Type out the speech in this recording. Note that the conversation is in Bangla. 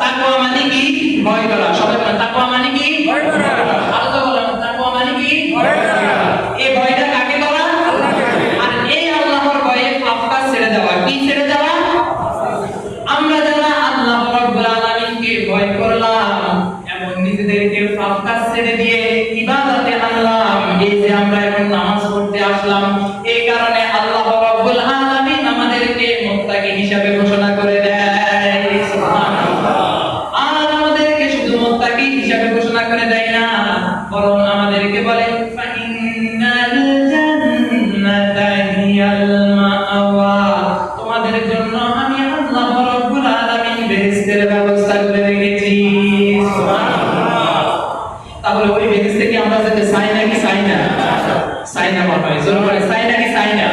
তাকওয়া মানে কি? ভয় করা। সবাই বলেন তাকওয়া মানে কি? ভয় করা। আরো তো বলেন তাকওয়া মানে কি? ভয় করা। এই ভয়টা কাকে করা? আল্লাহকে। আর এই আল্লাহর ভয়ে পাপ কাজ ছেড়ে দেওয়া। কি ছেড়ে দেওয়া? আমরা যারা আল্লাহ রাব্বুল আলামিনকে ভয় করলাম এবং নিজেদেরকে পাপ কাজ ছেড়ে দিয়ে ইবাদতে আনলাম, এই যে আমরা এখন নামাজ পড়তে আসলাম, এই কারণে আল্লাহ রাব্বুল আলামিন আমাদেরকে মুত্তাকি হিসাবে ঘোষণা করে দেয়। সুবহানাল্লাহ। আর আমাদেরকে শুধু মুত্তাকি হিসাবে ঘোষণা করে দেয় না, বরং আমাদেরকে বলে ফাইন্নাল জান্নাতা হিয়াল মাআওয়া, তোমাদের জন্য আমি আল্লাহ রাব্বুল আলামিন বেহেশতের ব্যবস্থা করে রেখেছি। সুবহানাল্লাহ। তাহলে ওই বেহেশতে কি আমরা যেতে চাই নাকি চাই না? চাই না। মনে হয় জোর করে চাই নাকি চাই না?